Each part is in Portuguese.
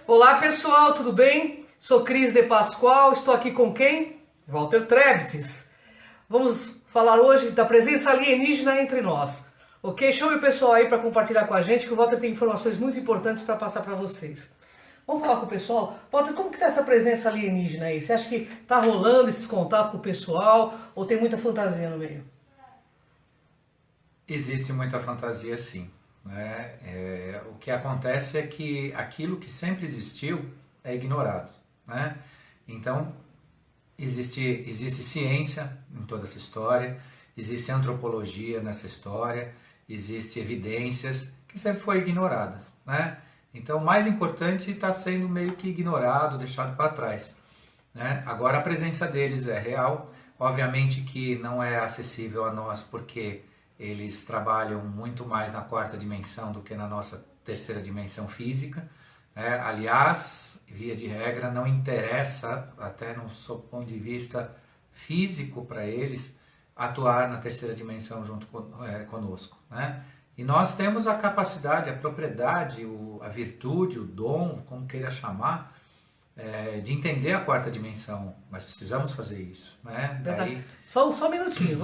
Olá pessoal, tudo bem? Sou Cris de Pascoal, estou aqui com quem? Walter Trebtes. Vamos falar hoje da presença alienígena entre nós. Ok? Chame o pessoal aí para compartilhar com a gente, que o Walter tem informações muito importantes para passar para vocês. Vamos falar com o pessoal? Walter, como que tá essa presença alienígena aí? Você acha que tá rolando esse contato com o pessoal ou tem muita fantasia no meio? Existe muita fantasia, sim, né? O que acontece é que aquilo que sempre existiu é ignorado, né? Então, existe ciência em toda essa história, existe antropologia nessa história, existe evidências que sempre foram ignoradas, né? Então, o mais importante está sendo meio que ignorado, deixado para trás, né? Agora, a presença deles é real, obviamente que não é acessível a nós porque eles trabalham muito mais na quarta dimensão do que na nossa terceira dimensão física, né? Aliás, via de regra, não interessa, até no seu ponto de vista físico para eles, atuar na terceira dimensão junto conosco, né? E nós temos a capacidade, a propriedade, a virtude, o dom, como queira chamar, de entender a quarta dimensão, mas precisamos fazer isso, né? Verdade. Daí, Só um minutinho.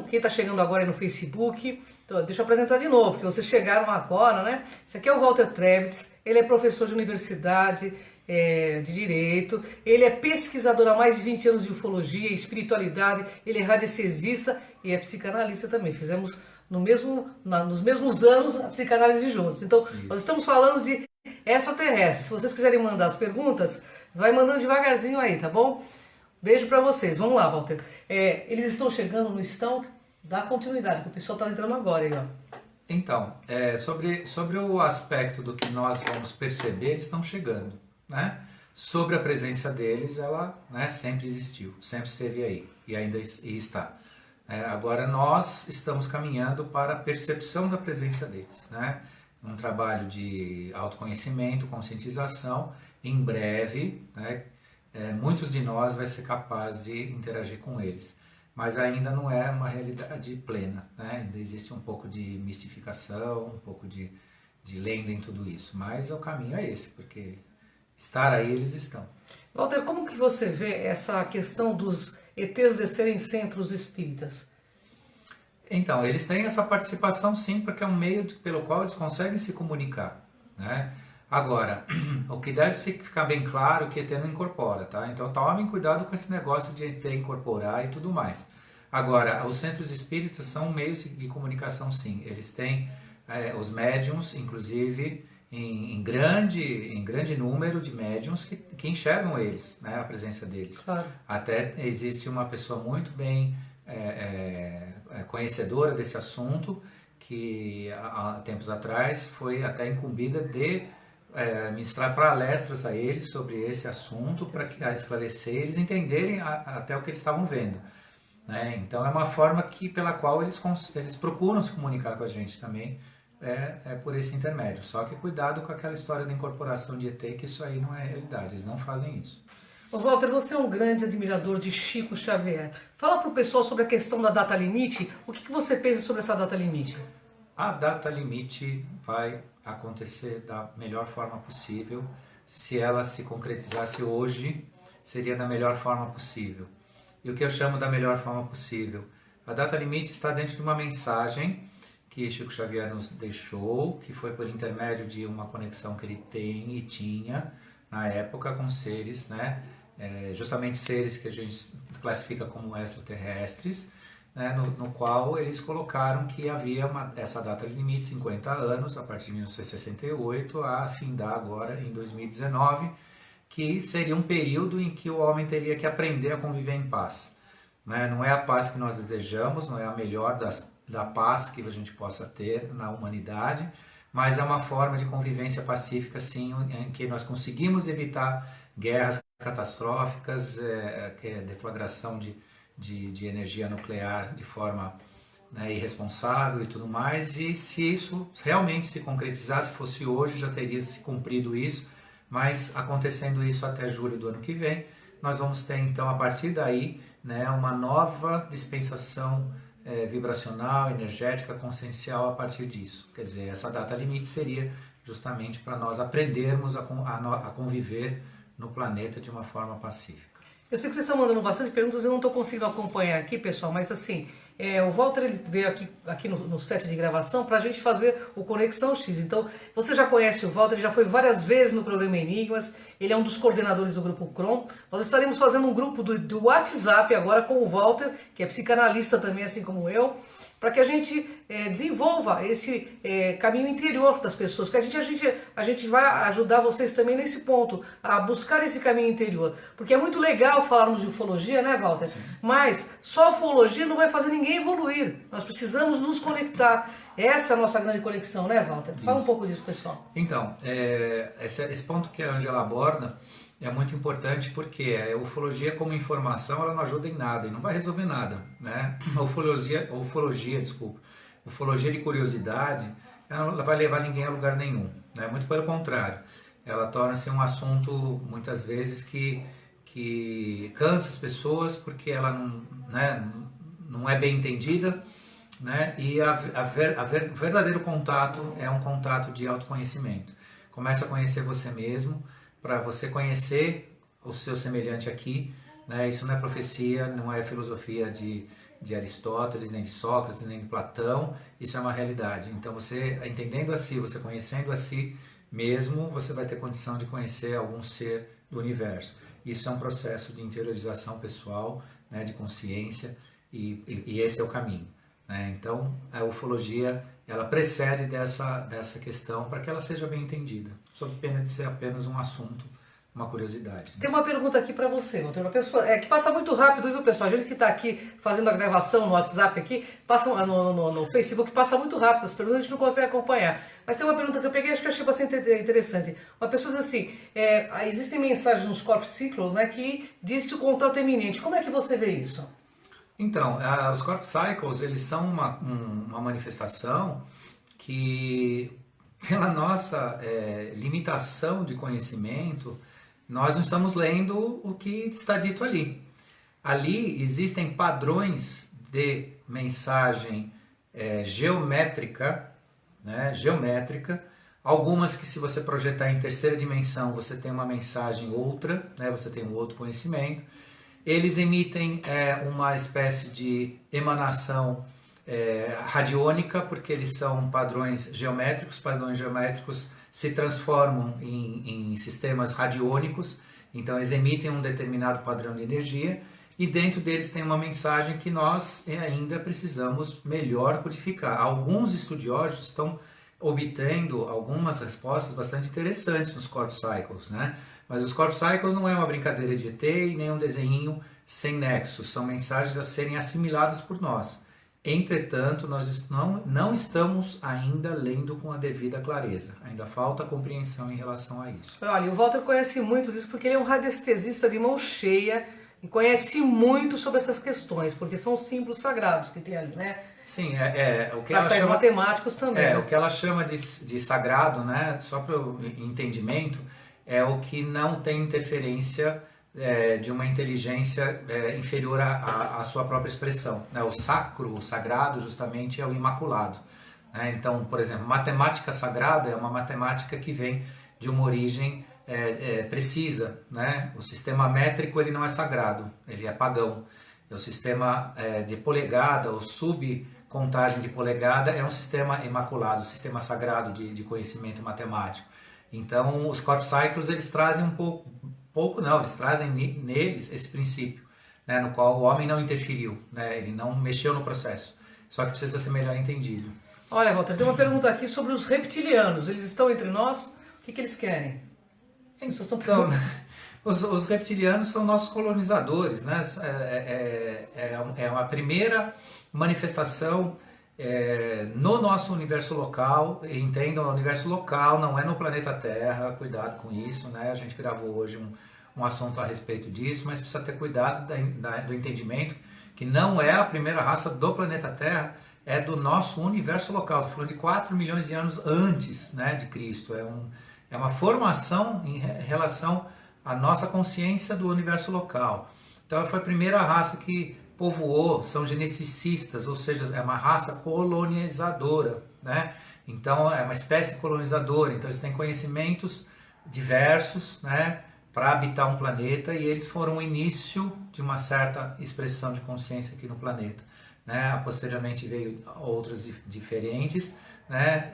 Quem tá chegando agora aí no Facebook, então, deixa eu apresentar de novo, porque vocês chegaram agora, né? Esse aqui é o Walter Trebtes, ele é professor de universidade, de Direito, ele é pesquisador há mais de 20 anos de ufologia, espiritualidade, ele é radiestesista e é psicanalista também. Fizemos nos mesmos anos a psicanálise juntos. Então, nós isso. estamos falando de extraterrestres. Se vocês quiserem mandar as perguntas, vai mandando devagarzinho aí, tá bom? Beijo pra vocês. Vamos lá, Walter. Eles estão chegando, não estão? Dá continuidade, que o pessoal tá entrando agora aí, ó. Então, sobre o aspecto do que nós vamos perceber, eles estão chegando, né? Sobre a presença deles, ela, né, sempre existiu, sempre esteve aí e ainda está. Agora nós estamos caminhando para a percepção da presença deles, né? Um trabalho de autoconhecimento, conscientização. Em breve, né, muitos de nós vai ser capaz de interagir com eles, mas ainda não é uma realidade plena, né? Ainda existe um pouco de mistificação, um pouco de lenda em tudo isso, mas o caminho é esse, porque estar aí eles estão. Walter, como que você vê essa questão dos ETs descerem centros espíritas? Então, eles têm essa participação sim, porque é um meio pelo qual eles conseguem se comunicar, né? Agora, o que deve ficar bem claro é que ET não incorpora, tá? Então tomem cuidado com esse negócio de ET incorporar e tudo mais. Agora, os centros espíritas são meios de comunicação sim. Eles têm os médiums, inclusive, em grande número de médiums que enxergam eles, né? A presença deles. Claro. Até existe uma pessoa muito bem conhecedora desse assunto, que há tempos atrás foi até incumbida de ministrar palestras a eles sobre esse assunto, para esclarecer, eles entenderem até o que eles estavam vendo, né? Então é uma forma pela qual eles procuram se comunicar com a gente também, por esse intermédio. Só que cuidado com aquela história da incorporação de ET, que isso aí não é realidade, eles não fazem isso. Ô Walter, você é um grande admirador de Chico Xavier. Fala pro pessoal sobre a questão da data limite. O que você pensa sobre essa data limite? A data limite vai acontecer da melhor forma possível. Se ela se concretizasse hoje, seria da melhor forma possível. E o que eu chamo da melhor forma possível? A data limite está dentro de uma mensagem que Chico Xavier nos deixou, que foi por intermédio de uma conexão que ele tem e tinha na época com seres, né? Justamente seres que a gente classifica como extraterrestres, né? No qual eles colocaram que havia essa data limite, 50 anos, a partir de 1968, a findar agora em 2019, que seria um período em que o homem teria que aprender a conviver em paz, né? Não é a paz que nós desejamos, não é a melhor da paz que a gente possa ter na humanidade, mas é uma forma de convivência pacífica, sim, em que nós conseguimos evitar guerras catastróficas, deflagração de energia nuclear de forma, né, irresponsável e tudo mais. E se isso realmente se concretizasse, fosse hoje, já teria se cumprido isso, mas acontecendo isso até julho do ano que vem, nós vamos ter então, a partir daí, né, uma nova dispensação vibracional, energética, consciencial a partir disso. Quer dizer, essa data limite seria justamente para nós aprendermos a conviver no planeta de uma forma pacífica. Eu sei que vocês estão mandando bastante perguntas, eu não estou conseguindo acompanhar aqui, pessoal, mas assim, o Walter ele veio aqui no set de gravação para a gente fazer o Conexão X. Então, você já conhece o Walter, ele já foi várias vezes no programa Enigmas, ele é um dos coordenadores do Grupo Cron. Nós estaremos fazendo um grupo do WhatsApp agora com o Walter, que é psicanalista também, assim como eu, para que a gente desenvolva esse caminho interior das pessoas, que a gente vai ajudar vocês também nesse ponto, a buscar esse caminho interior, porque é muito legal falarmos de ufologia, né, Walter? Sim. Mas só a ufologia não vai fazer ninguém evoluir, nós precisamos nos conectar, essa é a nossa grande conexão, né, Walter? Fala um pouco disso, pessoal. Então, esse ponto que a Ângela aborda é muito importante porque a ufologia como informação ela não ajuda em nada e não vai resolver nada, né? Ufologia de curiosidade ela não vai levar ninguém a lugar nenhum, né? Muito pelo contrário, ela torna-se um assunto muitas vezes que cansa as pessoas porque ela não é bem entendida, né? E o verdadeiro contato é um contato de autoconhecimento. Começa a conhecer você mesmo, para você conhecer o seu semelhante aqui, né? Isso não é profecia, não é filosofia de Aristóteles, nem de Sócrates, nem de Platão, isso é uma realidade. Então você, entendendo a si, você conhecendo a si mesmo, você vai ter condição de conhecer algum ser do universo. Isso é um processo de interiorização pessoal, né? De consciência, e esse é o caminho, né? Então a ufologia ela precede dessa questão para que ela seja bem entendida, sob pena de ser apenas um assunto, uma curiosidade. Tem uma pergunta aqui para você, Walter. Uma pessoa que passa muito rápido, viu, pessoal? A gente que está aqui fazendo a gravação no WhatsApp aqui, passa no Facebook, passa muito rápido as perguntas, a gente não consegue acompanhar. Mas tem uma pergunta que eu peguei, acho que eu achei bastante interessante. Uma pessoa diz assim, existem mensagens nos corpos ciclos, né, que diz que o contato é iminente. Como é que você vê isso? Então, os Corp Cycles, eles são uma manifestação que, pela nossa limitação de conhecimento, nós não estamos lendo o que está dito ali. Ali existem padrões de mensagem geométrica, né, algumas que se você projetar em terceira dimensão, você tem uma mensagem outra, né, você tem um outro conhecimento. Eles emitem uma espécie de emanação radiônica, porque eles são padrões geométricos se transformam em sistemas radiônicos, então eles emitem um determinado padrão de energia, e dentro deles tem uma mensagem que nós ainda precisamos melhor codificar. Alguns estudiosos estão obtendo algumas respostas bastante interessantes nos Corp Cycles, né? Mas os Corp Cycles não é uma brincadeira de ET e nem um desenho sem nexo, são mensagens a serem assimiladas por nós. Entretanto, nós não estamos ainda lendo com a devida clareza, ainda falta compreensão em relação a isso. Olha, o Walter conhece muito disso porque ele é um radiestesista de mão cheia e conhece muito sobre essas questões, porque são os símbolos sagrados que tem ali, né? Sim, o que ela chama, matemáticos também. O que ela chama de sagrado, né, só para o entendimento, é o que não tem interferência de uma inteligência inferior à sua própria expressão, né? O sacro, o sagrado, justamente é o imaculado, né? Então, por exemplo, matemática sagrada é uma matemática que vem de uma origem precisa, né? O sistema métrico ele não é sagrado, ele é pagão. O sistema de polegada, ou subcontagem de polegada, é um sistema imaculado, um sistema sagrado de conhecimento matemático. Então, os Corp Cycles, eles trazem eles trazem neles esse princípio, né, no qual o homem não interferiu, né, ele não mexeu no processo, só que precisa ser melhor entendido. Olha, Walter, tem uma pergunta aqui sobre os reptilianos, eles estão entre nós, o que eles querem? Então, os reptilianos são nossos colonizadores, né, é uma primeira manifestação no nosso universo local. Entendam, o universo local não é no planeta Terra, cuidado com isso, né? A gente gravou hoje um assunto a respeito disso, mas precisa ter cuidado do entendimento que não é a primeira raça do planeta Terra, é do nosso universo local. Estou falando de 4 milhões de anos antes, né, de Cristo. É uma formação em relação à nossa consciência do universo local. Então foi a primeira raça que povoou, são geneticistas, ou seja, é uma raça colonizadora, né? Então é uma espécie colonizadora, então eles têm conhecimentos diversos, né, para habitar um planeta, e eles foram o início de uma certa expressão de consciência aqui no planeta, né? Posteriormente veio outras diferentes, né?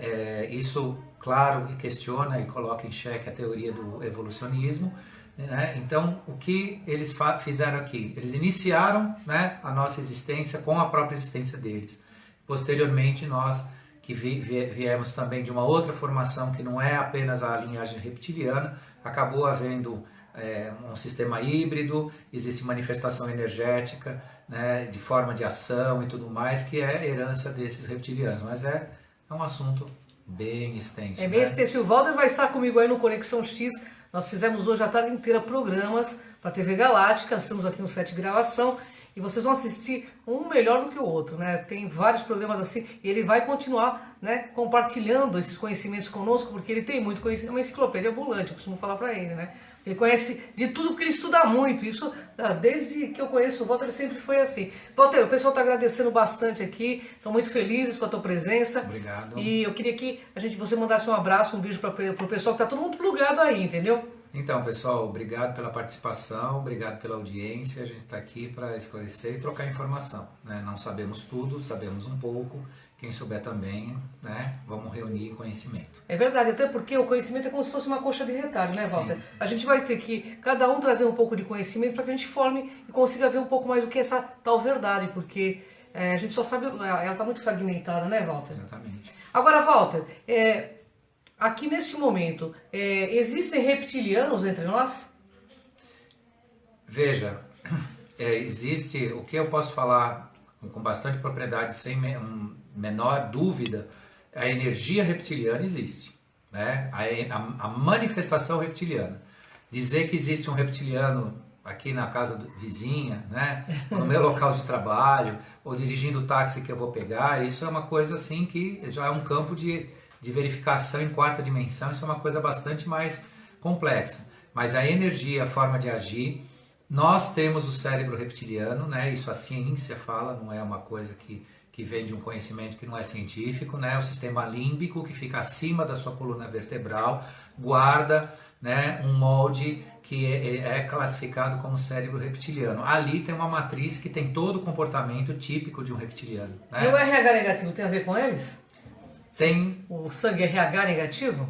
Isso, claro, questiona e coloca em xeque a teoria do evolucionismo, né? Então, o que eles fizeram aqui? Eles iniciaram, né, a nossa existência com a própria existência deles. Posteriormente, nós que viemos também de uma outra formação que não é apenas a linhagem reptiliana, acabou havendo um sistema híbrido, existe manifestação energética, né, de forma de ação e tudo mais, que é herança desses reptilianos, mas é um assunto bem extenso. É bem extenso. O Walter vai estar comigo aí no Conexão X. Nós fizemos hoje a tarde inteira programas para a TV Galáctica, nós estamos aqui no set de gravação, e vocês vão assistir um melhor do que o outro, né? Tem vários programas assim, e ele vai continuar, né, compartilhando esses conhecimentos conosco, porque ele tem muito conhecimento, é uma enciclopédia ambulante, eu costumo falar para ele, né? Ele conhece de tudo porque ele estuda muito, isso desde que eu conheço o Walter ele sempre foi assim. Walter, o pessoal está agradecendo bastante aqui, estão muito felizes com a tua presença. Obrigado. E eu queria que você mandasse um abraço, um beijo para o pessoal que está todo mundo plugado aí, entendeu? Então, pessoal, obrigado pela participação, obrigado pela audiência. A gente está aqui para esclarecer e trocar informação, né? Não sabemos tudo, sabemos um pouco. Quem souber também, né? Vamos reunir conhecimento. É verdade, até porque o conhecimento é como se fosse uma coxa de retalho, né, Walter? Sim. A gente vai ter que, cada um trazer um pouco de conhecimento para que a gente forme e consiga ver um pouco mais do que é essa tal verdade, porque a gente só sabe, ela está muito fragmentada, né, Walter? Exatamente. Agora, Walter, aqui nesse momento, existem reptilianos entre nós? Veja, existe, o que eu posso falar com bastante propriedade, sem menor dúvida, a energia reptiliana existe, né? A manifestação reptiliana. Dizer que existe um reptiliano aqui na casa vizinha, né? No meu local de trabalho, ou dirigindo o táxi que eu vou pegar, isso é uma coisa assim que já é um campo de verificação em quarta dimensão, isso é uma coisa bastante mais complexa. Mas a energia, a forma de agir, nós temos o cérebro reptiliano, né? Isso a ciência fala, não é uma coisa que vem de um conhecimento que não é científico, né? O sistema límbico, que fica acima da sua coluna vertebral, guarda, né, um molde que é classificado como cérebro reptiliano. Ali tem uma matriz que tem todo o comportamento típico de um reptiliano, né? E o RH negativo tem a ver com eles? Tem... O sangue RH negativo?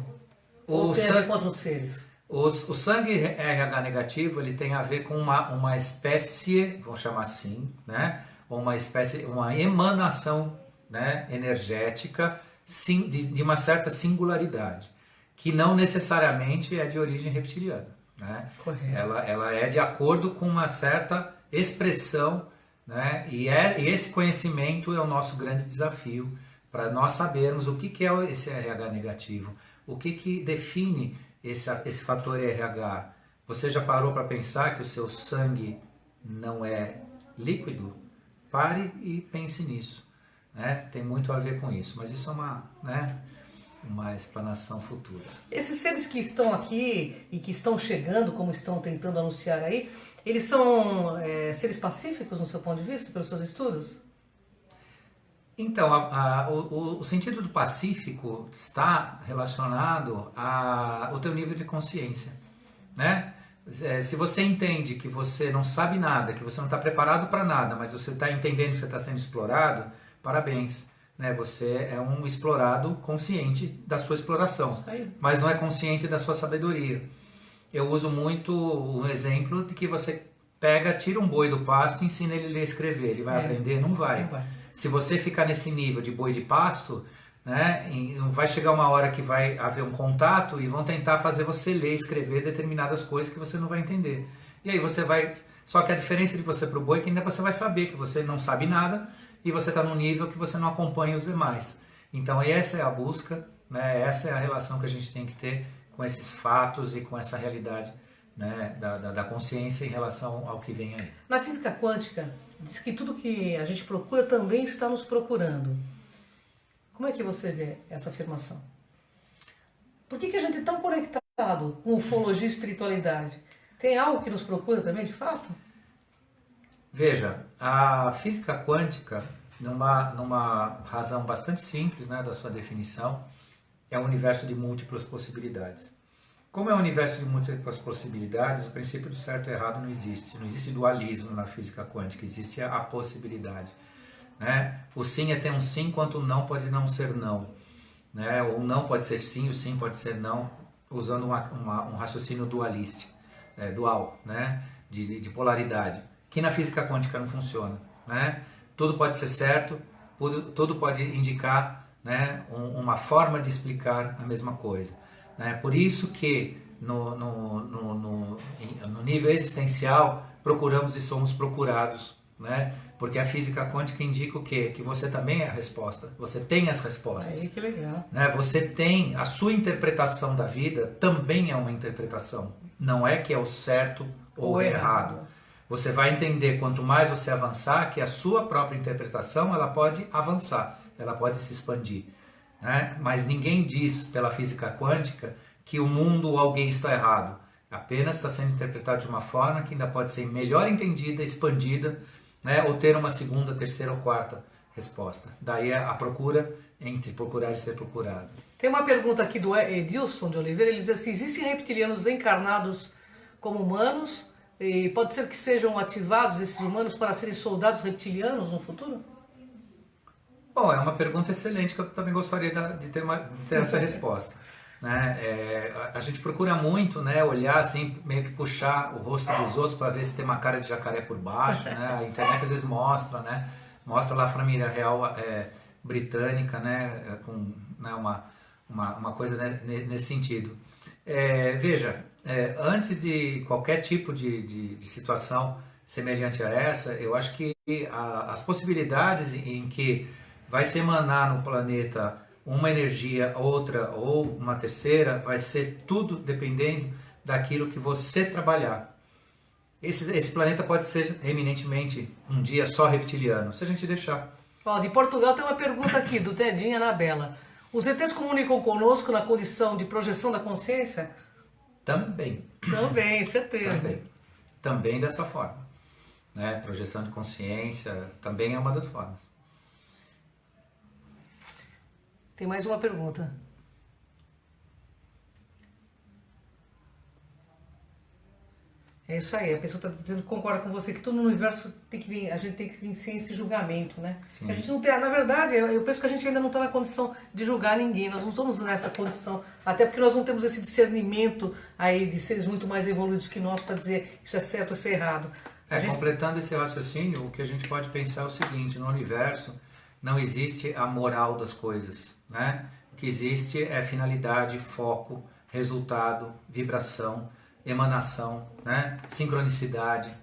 Ou tem a ver com outros seres? O sangue RH negativo, ele tem a ver com uma espécie, vamos chamar assim, né? Uma emanação, né, energética de uma certa singularidade, que não necessariamente é de origem reptiliana, né? Correto. Ela é de acordo com uma certa expressão, né? E esse conhecimento é o nosso grande desafio, para nós sabermos o que é esse RH negativo, o que define esse fator RH. Você já parou para pensar que o seu sangue não é líquido? Pare e pense nisso, né? Tem muito a ver com isso, mas isso é uma explanação futura. Esses seres que estão aqui e que estão chegando, como estão tentando anunciar aí, eles são seres pacíficos no seu ponto de vista, pelos seus estudos? Então, o sentido do pacífico está relacionado ao teu nível de consciência, né? Se você entende que você não sabe nada, que você não está preparado para nada, mas você está entendendo que você está sendo explorado, parabéns, né? Você é um explorado consciente da sua exploração, mas não é consciente da sua sabedoria. Eu uso muito um exemplo de que você tira um boi do pasto e ensina ele a ler e escrever. Ele vai aprender? Não vai. Se você ficar nesse nível de boi de pasto, né, vai chegar uma hora que vai haver um contato e vão tentar fazer você ler e escrever determinadas coisas que você não vai entender. E aí você vai... Só que a diferença de você para o boi é que ainda você vai saber que você não sabe nada e você está num nível que você não acompanha os demais. Então essa é a busca, né, essa é a relação que a gente tem que ter com esses fatos e com essa realidade, né, da consciência em relação ao que vem aí. Na física quântica, diz que tudo que a gente procura também está nos procurando. Como é que você vê essa afirmação? Por que a gente é tão conectado com ufologia e espiritualidade? Tem algo que nos procura também, de fato? Veja, a física quântica, numa razão bastante simples, né, da sua definição, é um universo de múltiplas possibilidades. Como é um universo de múltiplas possibilidades, o princípio do certo e errado não existe. Não existe dualismo na física quântica, existe a possibilidade. Né? O sim é ter um sim, enquanto o não pode não ser não. Né? O não pode ser sim, o sim pode ser não, usando um raciocínio dual, né? de polaridade, que na física quântica não funciona. Né? Tudo pode ser certo, tudo pode indicar, né, uma forma de explicar a mesma coisa. Né? Por isso que no nível existencial procuramos e somos procurados, né? Porque a física quântica indica o quê? Que você também é a resposta, você tem as respostas. Aí, que legal. Né? Você tem, a sua interpretação da vida também é uma interpretação, não é que é o certo ou errado. Você vai entender, quanto mais você avançar, que a sua própria interpretação ela pode avançar, ela pode se expandir. Né? Mas ninguém diz pela física quântica que o mundo ou alguém está errado. Apenas está sendo interpretado de uma forma que ainda pode ser melhor entendida, expandida, né? Ou ter uma segunda, terceira ou quarta resposta. Daí a procura entre procurar e ser procurado. Tem uma pergunta aqui do Edilson de Oliveira, ele diz assim, existem reptilianos encarnados como humanos? E pode ser que sejam ativados esses humanos para serem soldados reptilianos no futuro? Bom, é uma pergunta excelente que eu também gostaria de ter essa resposta. Né? A gente procura muito, né, olhar assim, meio que puxar o rosto dos outros para ver se tem uma cara de jacaré por baixo. Né? A internet às vezes mostra, né? Mostra lá a família real britânica, né, com, né, uma coisa, né, nesse sentido. Veja, antes de qualquer tipo de situação semelhante a essa, eu acho que as possibilidades em que vai se emanar no planeta uma energia, outra ou uma terceira, vai ser tudo dependendo daquilo que você trabalhar. Esse planeta pode ser eminentemente um dia só reptiliano, se a gente deixar. Ó, de Portugal tem uma pergunta aqui, do Tedinho Anabela. Os ETs comunicam conosco na condição de projeção da consciência? Também. Também, certeza. Também dessa forma. Né? Projeção de consciência também é uma das formas. Tem mais uma pergunta. É isso aí, a pessoa está dizendo que concorda com você que tudo no universo tem que vir, a gente tem que vencer esse julgamento, né? Sim. A gente não tem, na verdade, eu penso que a gente ainda não está na condição de julgar ninguém, nós não estamos nessa condição, até porque nós não temos esse discernimento aí de seres muito mais evoluídos que nós para dizer isso é certo ou isso é errado. Completando esse raciocínio, o que a gente pode pensar é o seguinte: no universo não existe a moral das coisas, né? O que existe é finalidade, foco, resultado, vibração, emanação, né? Sincronicidade,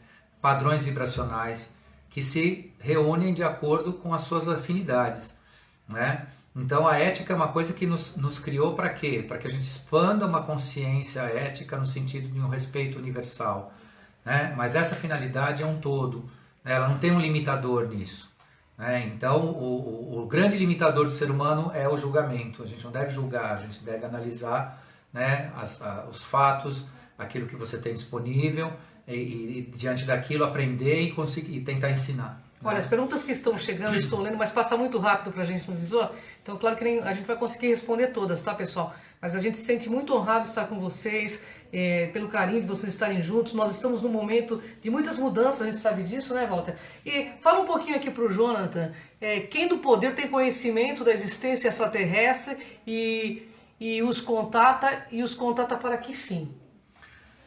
padrões vibracionais que se reúnem de acordo com as suas afinidades, né? Então a ética é uma coisa que nos criou para quê? Para que a gente expanda uma consciência ética no sentido de um respeito universal, né? Mas essa finalidade é um todo, né? Ela não tem um limitador nisso. Então, o grande limitador do ser humano é o julgamento. A gente não deve julgar, a gente deve analisar, né, os fatos, aquilo que você tem disponível e diante daquilo aprender e conseguir e tentar ensinar. Olha, as perguntas que estão chegando, eu estou lendo, mas passa muito rápido para a gente no visor, então claro que a gente vai conseguir responder todas, tá, pessoal? Mas a gente se sente muito honrado de estar com vocês, pelo carinho de vocês estarem juntos. Nós estamos num momento de muitas mudanças, a gente sabe disso, né, Walter? E fala um pouquinho aqui para o Jonathan, quem do poder tem conhecimento da existência extraterrestre e os contata para que fim?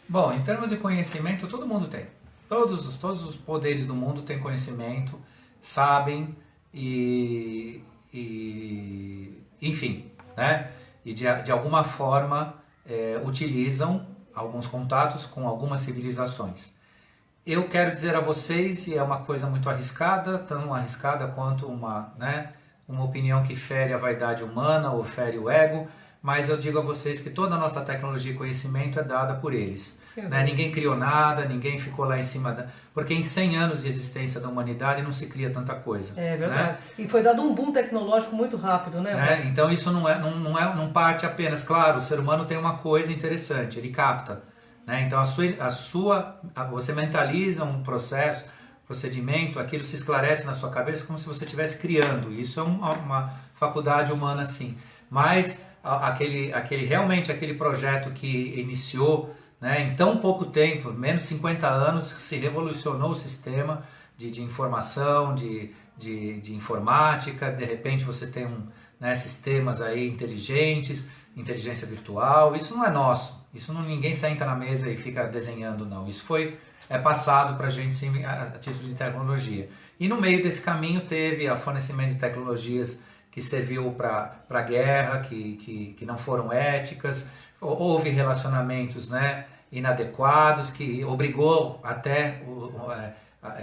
Bom, em termos de conhecimento, todo mundo tem. Todos os poderes do mundo têm conhecimento, sabem enfim, né? E de alguma forma utilizam alguns contatos com algumas civilizações. Eu quero dizer a vocês, e é uma coisa muito arriscada, tão arriscada quanto uma opinião que fere a vaidade humana ou fere o ego, mas eu digo a vocês que toda a nossa tecnologia e conhecimento é dada por eles. Né? Ninguém criou nada, ninguém ficou lá em cima porque em 100 anos de existência da humanidade não se cria tanta coisa. É verdade. Né? E foi dado um boom tecnológico muito rápido, né? Então isso não parte apenas, claro, o ser humano tem uma coisa interessante, ele capta. Né? Então você mentaliza um processo, procedimento, aquilo se esclarece na sua cabeça como se você estivesse criando. Isso é uma faculdade humana, sim. Mas realmente aquele projeto que iniciou, né, em tão pouco tempo, menos 50 anos, se revolucionou o sistema de informação, de informática. De repente você tem né, sistemas aí inteligentes, inteligência virtual. Isso não é nosso. Isso não, ninguém senta na mesa e fica desenhando, não. Isso é passado para a gente sim, a título de tecnologia. E no meio desse caminho teve o fornecimento de tecnologias que serviu para a guerra, que não foram éticas. Houve relacionamentos, né, inadequados, que obrigou até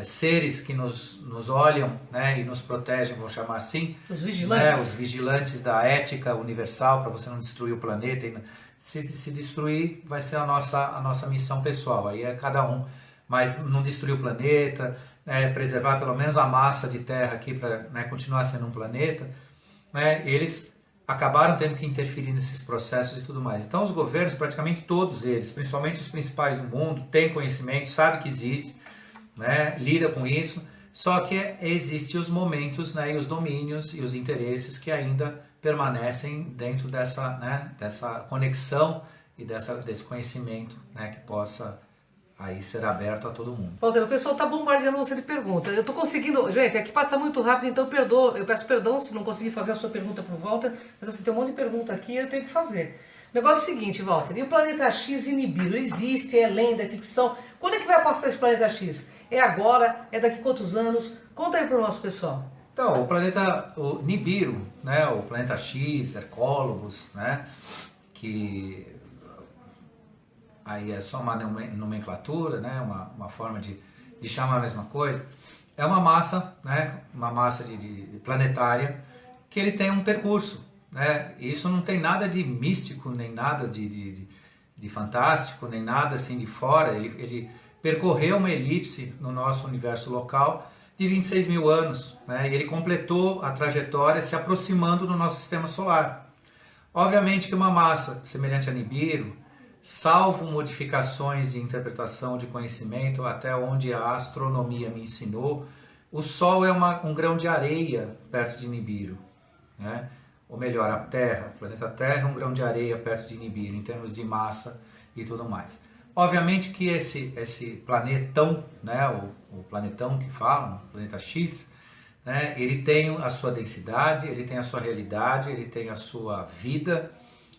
seres que nos olham, né, e nos protegem, vou chamar assim, os vigilantes, né, os vigilantes da ética universal, para você não destruir o planeta. Se destruir, vai ser a nossa missão pessoal, aí é cada um, mas não destruir o planeta, né, preservar pelo menos a massa de terra aqui para, né, continuar sendo um planeta, né, eles acabaram tendo que interferir nesses processos e tudo mais. Então os governos, praticamente todos eles, principalmente os principais do mundo, têm conhecimento, sabem que existe, né, lida com isso, só que existem os momentos, né, e os domínios e os interesses que ainda permanecem dentro dessa, né, dessa conexão e desse conhecimento, né, que possa aí ser aberto a todo mundo. Walter, o pessoal está bombardeando você de perguntas. Eu estou conseguindo... Gente, aqui passa muito rápido, então eu peço perdão se não conseguir fazer a sua pergunta para o Walter, mas assim, tem um monte de pergunta aqui e eu tenho que fazer. O negócio é o seguinte, Walter, e o Planeta X e Nibiru? Existe, é lenda, é ficção? Quando é que vai passar esse Planeta X? É agora? É daqui a quantos anos? Conta aí para o nosso pessoal. Então, o Nibiru, né, o Planeta X, Hercólogos, né, que aí é só uma nomenclatura, né, uma forma de chamar a mesma coisa, é uma massa, né, uma massa de planetária, que ele tem um percurso, né, e isso não tem nada de místico, nem nada de fantástico, nem nada assim de fora. Ele percorreu uma elipse no nosso universo local de 26 mil anos, né, e ele completou a trajetória se aproximando do nosso sistema solar. Obviamente que uma massa semelhante a Nibiru, salvo modificações de interpretação de conhecimento, até onde a astronomia me ensinou, o Sol é um grão de areia perto de Nibiru, né? Ou melhor, a Terra, o planeta Terra é um grão de areia perto de Nibiru, em termos de massa e tudo mais. Obviamente que esse planetão, né, o planetão que falam, o planeta X, né, ele tem a sua densidade, ele tem a sua realidade, ele tem a sua vida,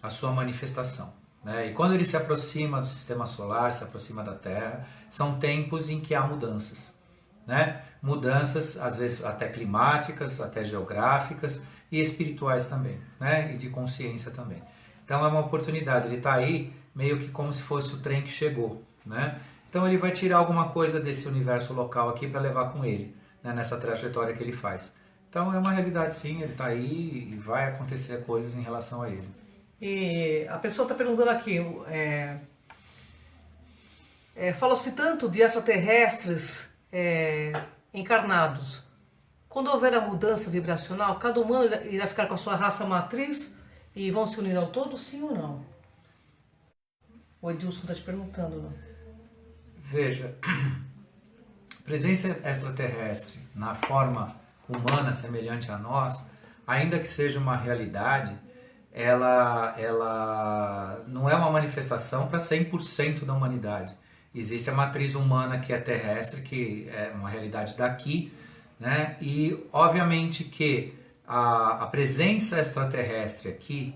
a sua manifestação, né? E quando ele se aproxima do sistema solar, se aproxima da Terra, são tempos em que há mudanças, né? Mudanças, às vezes até climáticas, até geográficas e espirituais também, né? E de consciência também. Então é uma oportunidade, ele está aí meio que como se fosse o trem que chegou, né? Então ele vai tirar alguma coisa desse universo local aqui para levar com ele, né? Nessa trajetória que ele faz. Então é uma realidade, sim, ele está aí e vai acontecer coisas em relação a ele. E a pessoa está perguntando aqui, fala-se tanto de extraterrestres encarnados. Quando houver a mudança vibracional, cada humano irá ficar com a sua raça matriz e vão se unir ao todo, sim ou não? O Edilson está te perguntando, né? Veja, presença extraterrestre na forma humana semelhante a nós, ainda que seja uma realidade, ela não é uma manifestação para 100% da humanidade. Existe a matriz humana que é terrestre, que é uma realidade daqui, né? E obviamente que a presença extraterrestre aqui,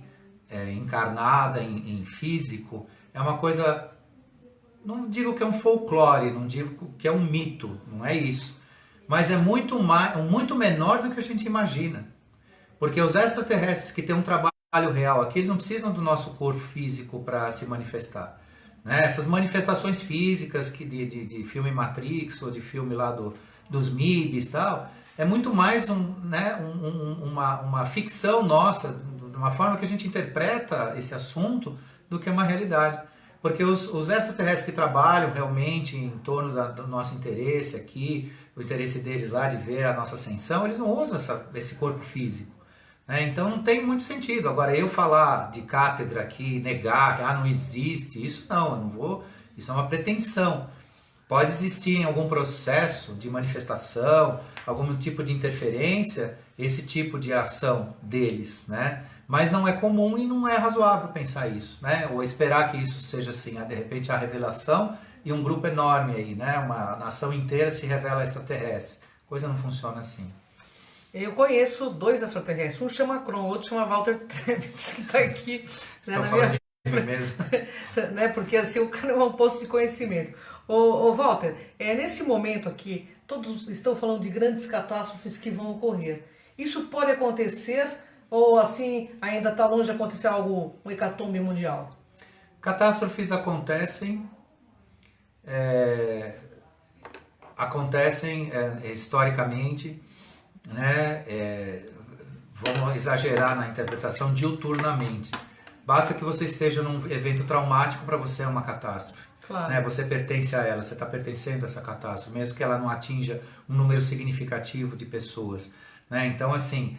encarnada em físico, é uma coisa, não digo que é um folclore, não digo que é um mito, não é isso, mas é muito menor do que a gente imagina, porque os extraterrestres que têm um trabalho real aqui, eles não precisam do nosso corpo físico para se manifestar, né? Essas manifestações físicas de filme Matrix ou de filme lá dos MIBs e tal, é muito mais uma ficção nossa, de uma forma que a gente interpreta esse assunto, do que uma realidade. Porque os extraterrestres que trabalham realmente em torno do nosso interesse aqui, o interesse deles lá de ver a nossa ascensão, eles não usam esse corpo físico, né? Então não tem muito sentido. Agora eu falar de cátedra aqui, negar que não existe, isso não, eu não vou, isso é uma pretensão. Pode existir em algum processo de manifestação, algum tipo de interferência, esse tipo de ação deles, né? Mas não é comum e não é razoável pensar isso, né? Ou esperar que isso seja assim, de repente a revelação e um grupo enorme aí, né? Uma nação inteira se revela extraterrestre. Coisa não funciona assim. Eu conheço dois extraterrestres, um chama Kron, o outro chama Walter Trevitz, que está aqui, né, na minha De mim mesmo. né, porque assim o cara é um poço de conhecimento. Ô Walter, nesse momento aqui, todos estão falando de grandes catástrofes que vão ocorrer. Isso pode acontecer ou assim ainda está longe de acontecer algo, um hecatombe mundial? Catástrofes acontecem, historicamente, né? Vamos exagerar na interpretação diuturnamente. Basta que você esteja num evento traumático para você é uma catástrofe. Claro. Né? Você pertence a ela, você está pertencendo a essa catástrofe, mesmo que ela não atinja um número significativo de pessoas. Né? Então, assim,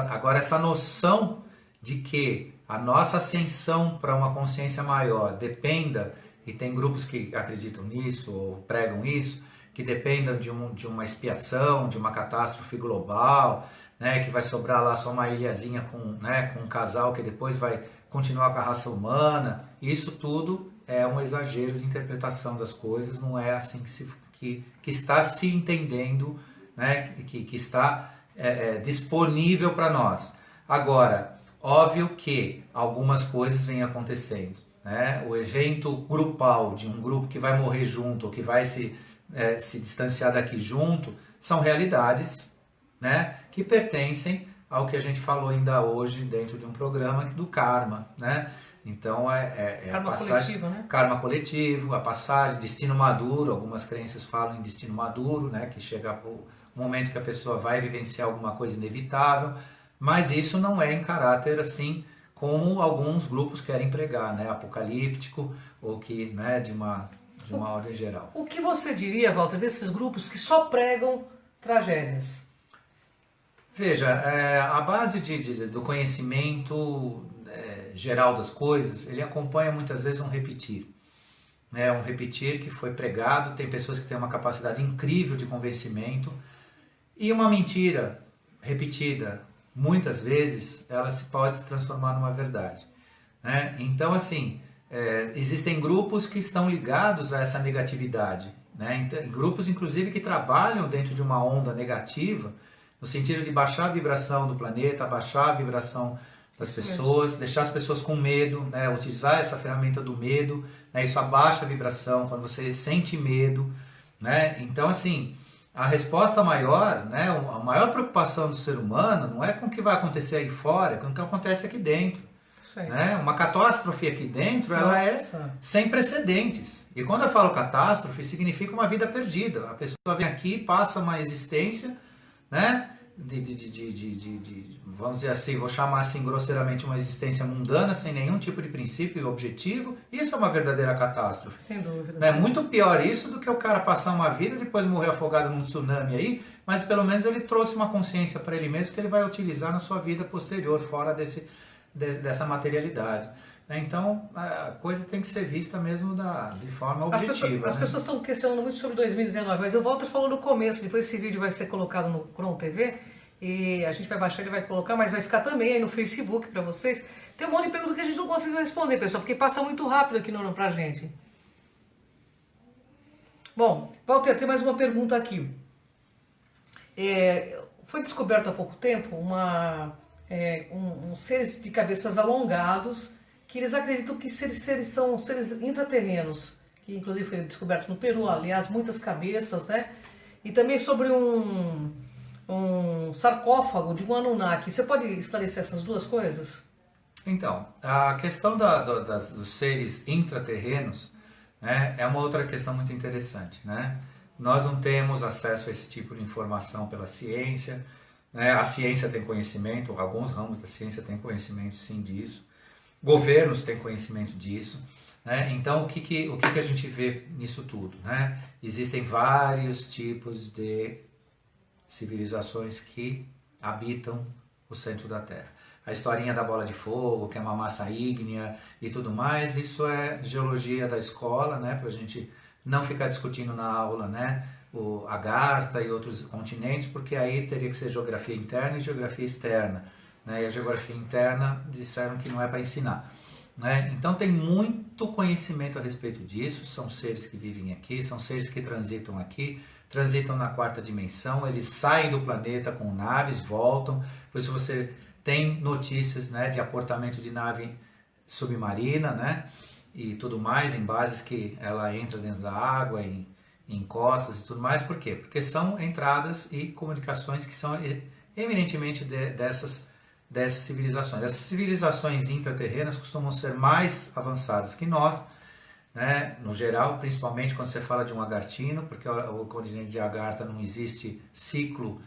agora essa noção de que a nossa ascensão para uma consciência maior dependa, e tem grupos que acreditam nisso ou pregam isso, que dependam de uma expiação, de uma catástrofe global, né, que vai sobrar lá só uma ilhazinha com um casal que depois vai continuar com a raça humana. Isso tudo é um exagero de interpretação das coisas, não é assim que está se entendendo, né, que está disponível para nós. Agora, óbvio que algumas coisas vêm acontecendo. Né? O evento grupal de um grupo que vai morrer junto, ou que vai se distanciar daqui junto, são realidades, né, que pertencem ao que a gente falou ainda hoje dentro de um programa do karma, né? Então karma a passagem, coletivo, né? Karma coletivo, a passagem, destino maduro, algumas crenças falam em destino maduro, né, que chega o momento que a pessoa vai vivenciar alguma coisa inevitável, mas isso não é em caráter assim como alguns grupos querem pregar, né, apocalíptico ou que, né, de uma ordem geral. O que você diria, Walter, desses grupos que só pregam tragédias? Veja, a base do conhecimento geral das coisas, ele acompanha muitas vezes um repetir. Né? Um repetir que foi pregado, tem pessoas que têm uma capacidade incrível de convencimento, e uma mentira repetida, muitas vezes, ela pode se transformar numa verdade. Né? Então, assim, existem grupos que estão ligados a essa negatividade. Né? Então, grupos, inclusive, que trabalham dentro de uma onda negativa, no sentido de baixar a vibração do planeta, baixar a vibração das pessoas, deixar as pessoas com medo, né? Utilizar essa ferramenta do medo, né? Isso abaixa a vibração quando você sente medo, né? Então, assim, a resposta maior, né? A maior preocupação do ser humano não é com o que vai acontecer aí fora, é com o que acontece aqui dentro. Né? Uma catástrofe aqui dentro, ela é sem precedentes. E quando eu falo catástrofe, significa uma vida perdida. A pessoa vem aqui, passa uma existência, né? Vamos dizer assim, vou chamar assim grosseiramente, uma existência mundana, sem nenhum tipo de princípio e objetivo. Isso é uma verdadeira catástrofe. Sem dúvida. É muito pior isso do que o cara passar uma vida e depois morrer afogado num tsunami aí, mas pelo menos ele trouxe uma consciência para ele mesmo que ele vai utilizar na sua vida posterior, fora dessa materialidade. Então, a coisa tem que ser vista mesmo de forma objetiva. As pessoas estão questionando muito sobre 2019, mas o Walter falou no começo, depois esse vídeo vai ser colocado no Kron TV, e a gente vai baixar, ele vai colocar, mas vai ficar também aí no Facebook para vocês. Tem um monte de perguntas que a gente não conseguiu responder, pessoal, porque passa muito rápido aqui pra gente. Bom, Walter, tem mais uma pergunta aqui. Foi descoberto há pouco tempo seres de cabeças alongados, que eles acreditam que seres são seres intraterrenos, que inclusive foi descoberto no Peru, aliás, muitas cabeças, né? E também sobre um sarcófago de um Anunnaki. Você pode esclarecer essas duas coisas? Então, a questão dos seres intraterrenos, né, é uma outra questão muito interessante, né? Nós não temos acesso a esse tipo de informação pela ciência, né? A ciência tem conhecimento, alguns ramos da ciência têm conhecimento sim disso, governos têm conhecimento disso, né? Então o que a gente vê nisso tudo, né? Existem vários tipos de civilizações que habitam o centro da Terra. A historinha da bola de fogo, que é uma massa ígnea e tudo mais, isso é geologia da escola, né? Para a gente não ficar discutindo na aula, né, o Agartha e outros continentes, porque aí teria que ser geografia interna e geografia externa, né, e a geografia interna disseram que não é para ensinar. Né? Então tem muito conhecimento a respeito disso, são seres que vivem aqui, são seres que transitam aqui, transitam na quarta dimensão, eles saem do planeta com naves, voltam, por isso você tem notícias, né, de aportamento de nave submarina, né, e tudo mais, em bases que ela entra dentro da água, em costas e tudo mais, por quê? Porque são entradas e comunicações que são eminentemente dessas civilizações. Essas civilizações intraterrenas costumam ser mais avançadas que nós, né? No geral, principalmente quando você fala de um agartino, porque o continente de Agartha não existe ciclo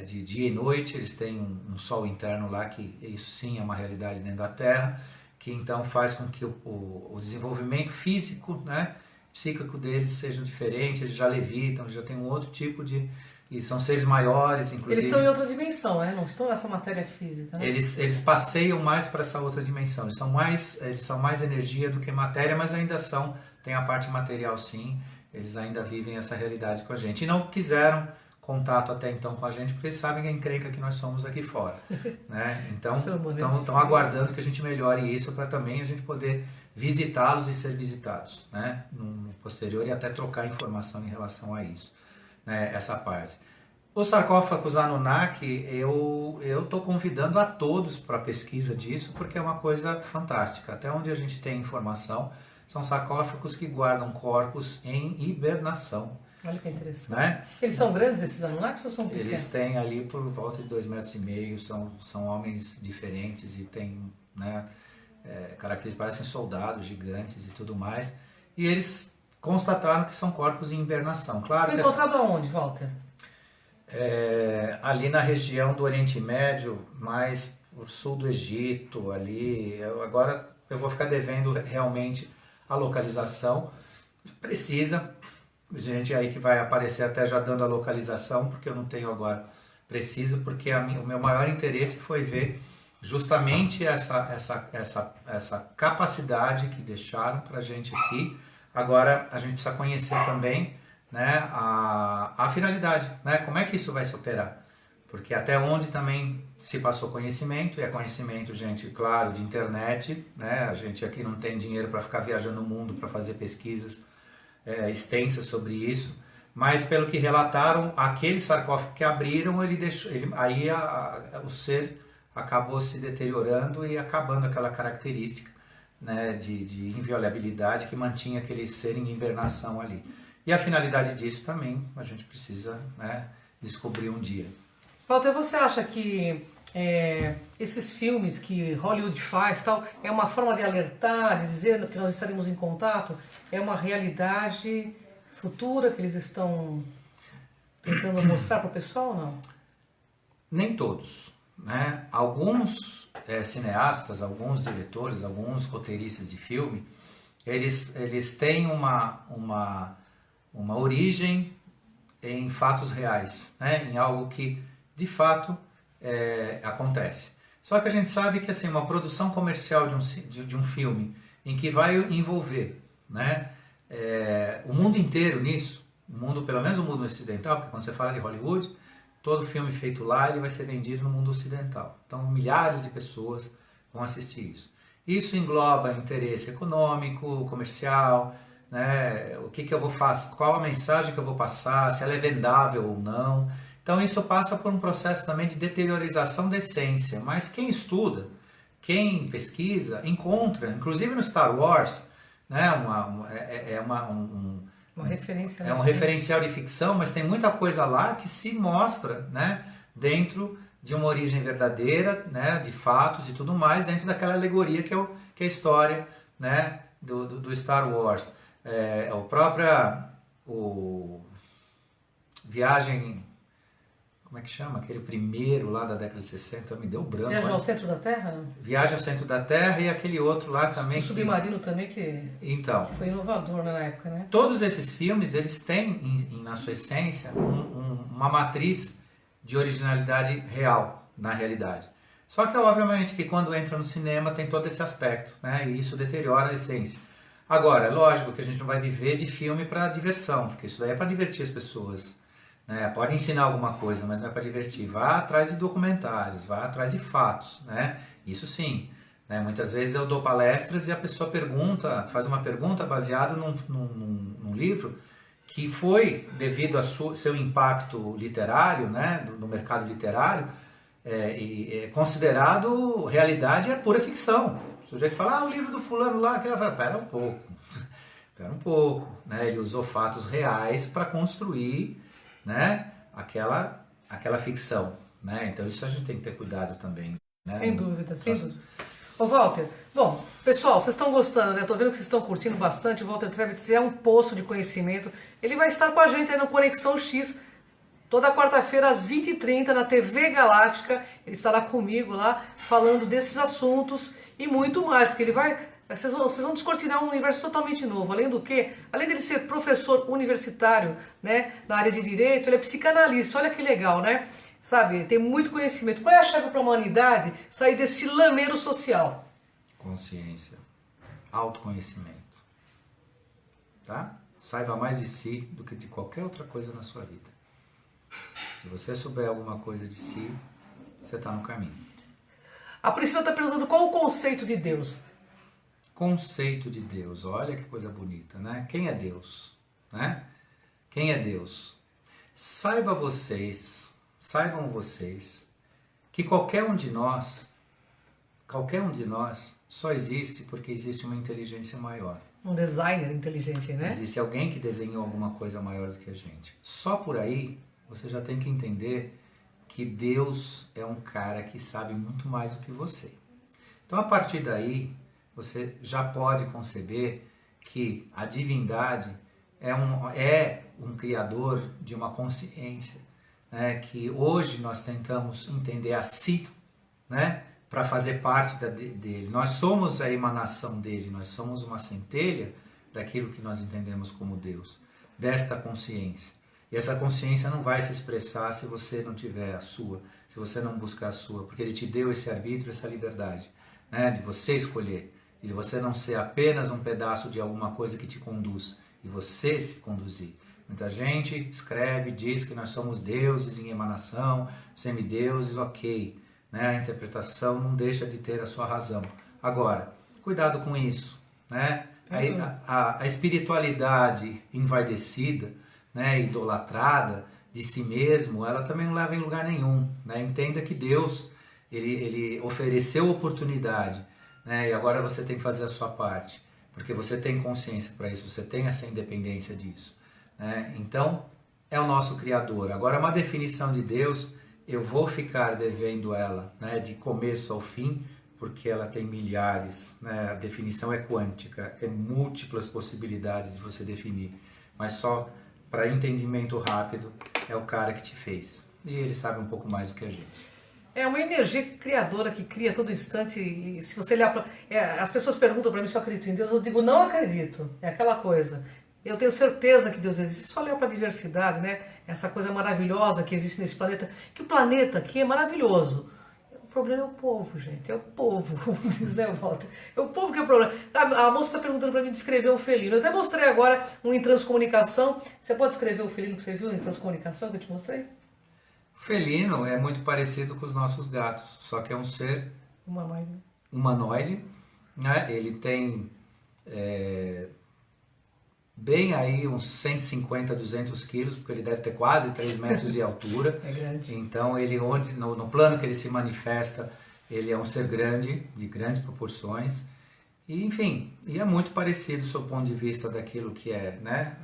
de dia e noite, eles têm um sol interno lá, que isso sim é uma realidade dentro da Terra, que então faz com que o desenvolvimento físico, né, psíquico deles seja diferente, eles já levitam, já tem um outro tipo de... E são seres maiores, inclusive. Eles estão em outra dimensão, né? Não estão nessa matéria física. Né? Eles passeiam mais para essa outra dimensão. Eles são mais energia do que matéria, mas ainda tem a parte material sim. Eles ainda vivem essa realidade com a gente. E não quiseram contato até então com a gente, porque eles sabem a encrenca que nós somos aqui fora. Né? Então, estão aguardando que a gente melhore isso para também a gente poder visitá-los e ser visitados, né? No posterior, e até trocar informação em relação a isso. Né, essa parte. Os sarcófagos Anunnaki, eu estou convidando a todos para a pesquisa disso, porque é uma coisa fantástica. Até onde a gente tem informação, são sarcófagos que guardam corpos em hibernação. Olha que interessante. Né? Eles são grandes, esses Anunnakis, ou são pequenos? Eles têm ali por volta de 2,5 metros, são homens diferentes e têm, né, características, parecem soldados gigantes e tudo mais. E eles constataram que são corpos em hibernação. Claro. Foi encontrado aonde, Walter? Ali na região do Oriente Médio, mais o sul do Egito, ali. Agora eu vou ficar devendo realmente a localização precisa. Gente aí que vai aparecer até já dando a localização, porque eu não tenho agora preciso, porque o meu maior interesse foi ver justamente essa capacidade que deixaram para a gente aqui. Agora a gente precisa conhecer também, né, a finalidade, né, como é que isso vai se operar, porque até onde também se passou conhecimento, e é conhecimento, gente, claro, de internet, né, a gente aqui não tem dinheiro para ficar viajando o mundo para fazer pesquisas extensas sobre isso, mas pelo que relataram, aquele sarcófago que abriram, o ser acabou se deteriorando e acabando aquela característica, né, de inviolabilidade que mantinha aquele ser em hibernação ali. E a finalidade disso também a gente precisa, né, descobrir um dia. Walter, você acha que esses filmes que Hollywood faz tal, é uma forma de alertar, de dizer que nós estaremos em contato? É uma realidade futura que eles estão tentando mostrar para o pessoal ou não? Nem todos. Né? Alguns cineastas, alguns diretores, alguns roteiristas de filme, eles têm uma origem em fatos reais, né? Em algo que de fato acontece. Só que a gente sabe que assim, uma produção comercial de um filme em que vai envolver, né, o mundo inteiro nisso, pelo menos o mundo ocidental, porque quando você fala de Hollywood, todo filme feito lá ele vai ser vendido no mundo ocidental. Então milhares de pessoas vão assistir isso. Isso engloba interesse econômico, comercial, né? O que eu vou fazer, qual a mensagem que eu vou passar, se ela é vendável ou não. Então isso passa por um processo também de deteriorização da essência. Mas quem estuda, quem pesquisa, encontra, inclusive no Star Wars, né? Uma referência, é um referencial de ficção, mas tem muita coisa lá que se mostra, né, dentro de uma origem verdadeira, né, de fatos e tudo mais, dentro daquela alegoria que é a história, né, do Star Wars. Viagem, como é que chama? Aquele primeiro lá da década de 60, me deu branco. Viagem ao Centro da Terra? Viagem ao Centro da Terra, e aquele outro lá também. O Submarino também, que foi inovador na época, né? Todos esses filmes, eles têm na sua essência uma matriz de originalidade real, na realidade. Só que obviamente que quando entra no cinema tem todo esse aspecto, né? E isso deteriora a essência. Agora, é lógico que a gente não vai viver de filme para diversão, porque isso daí é para divertir as pessoas. Né? Pode ensinar alguma coisa, mas não é para divertir. Vá atrás de documentários, vá atrás de fatos, né? Isso sim. Né? Muitas vezes eu dou palestras e a pessoa pergunta, faz uma pergunta baseada num livro que foi, devido ao seu impacto literário, né? no mercado literário, considerado realidade, é pura ficção. O sujeito fala, o livro do fulano lá, que ela fala, pera um pouco, né? Ele usou fatos reais para construir, né? aquela ficção, né? Então isso a gente tem que ter cuidado também, né? Sem dúvida, sem dúvida. Ô Walter, bom, pessoal, vocês estão gostando, né? Tô vendo que vocês estão curtindo bastante. O Walter Trevithick é um poço de conhecimento. Ele vai estar com a gente aí no Conexão X, toda quarta-feira às 20h30 na TV Galáctica. Ele estará comigo lá, falando desses assuntos e muito mais, porque ele vai... Vocês vão descortinar um universo totalmente novo. Além do que, além dele ser professor universitário, né, na área de direito, ele é psicanalista. Olha que legal, né? Sabe, tem muito conhecimento. Qual é a chave para a humanidade sair desse lameiro social? Consciência, autoconhecimento, tá? Saiba mais de si do que de qualquer outra coisa na sua vida. Se você souber alguma coisa de si, você está no caminho. A Priscila está perguntando qual o conceito de Deus. Conceito de Deus, olha que coisa bonita, né? Quem é Deus, né? Quem é Deus? Saibam vocês que qualquer um de nós só existe porque existe uma inteligência maior. Um designer inteligente, né? Existe alguém que desenhou alguma coisa maior do que a gente. Só por aí você já tem que entender que Deus é um cara que sabe muito mais do que você. Então a partir daí você já pode conceber que a divindade é um criador de uma consciência, né, que hoje nós tentamos entender a si, né, para fazer parte dele. Nós somos a emanação dele, nós somos uma centelha daquilo que nós entendemos como Deus, desta consciência. E essa consciência não vai se expressar se você não tiver a sua, se você não buscar a sua, porque ele te deu esse arbítrio, essa liberdade, né, de você escolher, de você não ser apenas um pedaço de alguma coisa que te conduz, e você se conduzir. Muita gente escreve, diz que nós somos deuses em emanação, semideuses, ok. Né? A interpretação não deixa de ter a sua razão. Agora, cuidado com isso. Né? A espiritualidade envaidecida, né, idolatrada de si mesmo, ela também não leva em lugar nenhum. Né? Entenda que Deus ele ofereceu oportunidade, né? E agora você tem que fazer a sua parte, porque você tem consciência para isso, você tem essa independência disso. Né? Então, é o nosso Criador. Agora, uma definição de Deus, eu vou ficar devendo ela, né, de começo ao fim, porque ela tem milhares. Né? A definição é quântica, é múltiplas possibilidades de você definir. Mas só para entendimento rápido, é o cara que te fez. E ele sabe um pouco mais do que a gente. É uma energia criadora que cria a todo instante. E se você olhar para... as pessoas perguntam para mim se eu acredito em Deus, eu digo, não acredito. É aquela coisa. Eu tenho certeza que Deus existe. Só olhar para a diversidade, né? Essa coisa maravilhosa que existe nesse planeta. Que o planeta aqui é maravilhoso. O problema é o povo, gente. É o povo, como diz, né, Walter? É o povo que é o problema. A moça está perguntando para mim descrever um felino. Eu até mostrei agora um em transcomunicação. Você pode descrever o felino que você viu em transcomunicação que eu te mostrei? O felino é muito parecido com os nossos gatos, só que é um ser humanoide, né? Ele tem bem aí uns 150, 200 quilos, porque ele deve ter quase 3 metros de altura. É grande. Então, ele, no plano que ele se manifesta, ele é um ser grande, de grandes proporções. E, enfim, e é muito parecido do seu ponto de vista daquilo que é, né,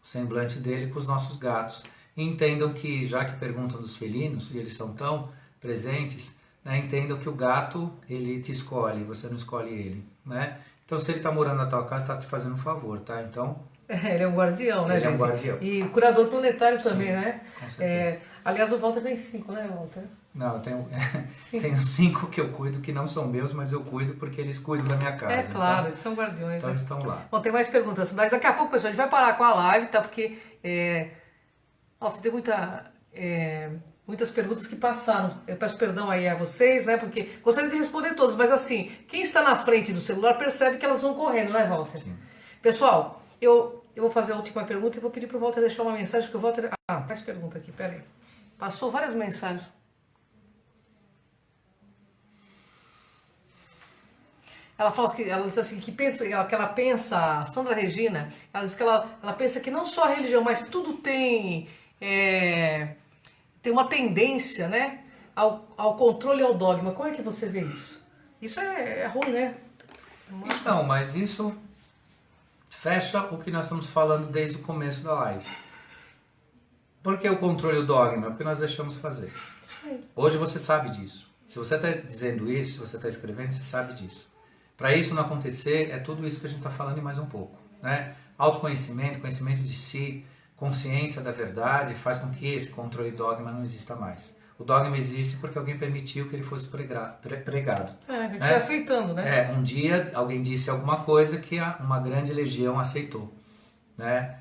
o semblante dele com os nossos gatos. E entendam que, já que perguntam dos felinos, e eles são tão presentes, né, entendam que o gato, ele te escolhe, você não escolhe ele, né? Então, se ele está morando na tua casa, está te fazendo um favor, tá? Então... ele é um guardião, né, ele gente? É um guardião. E curador planetário também, sim, né? Com certeza. Aliás, o Walter tem 5, né, Walter? Não, eu tenho 5 que eu cuido, que não são meus, mas eu cuido porque eles cuidam da minha casa. É claro, então, eles são guardiões. Então, eles estão lá. Bom, tem mais perguntas, mas daqui a pouco, pessoal, a gente vai parar com a live, tá? Porque... Nossa, tem muitas perguntas que passaram. Eu peço perdão aí a vocês, né? Porque gostaria de responder todas, mas assim, quem está na frente do celular percebe que elas vão correndo, né, Walter? Sim. Pessoal, eu vou fazer a última pergunta e vou pedir para o Walter deixar uma mensagem, que o Walter... Ah, faz pergunta aqui, peraí. Passou várias mensagens. Ela fala que ela diz assim que ela pensa, a Sandra Regina, ela diz que ela pensa que não só a religião, mas tudo tem uma tendência, né, ao controle e ao dogma. Como é que você vê isso? Isso é ruim, né? Então, mas isso fecha o que nós estamos falando desde o começo da live. Por que o controle e o dogma? Porque nós deixamos fazer. Hoje você sabe disso. Se você está dizendo isso, se você está escrevendo, você sabe disso. Para isso não acontecer, é tudo isso que a gente está falando e mais um pouco, né? Autoconhecimento, conhecimento de si, consciência da verdade, faz com que esse controle e dogma não exista mais. O dogma existe porque alguém permitiu que ele fosse pregado. A gente vai aceitando, né? Um dia alguém disse alguma coisa que uma grande legião aceitou, né?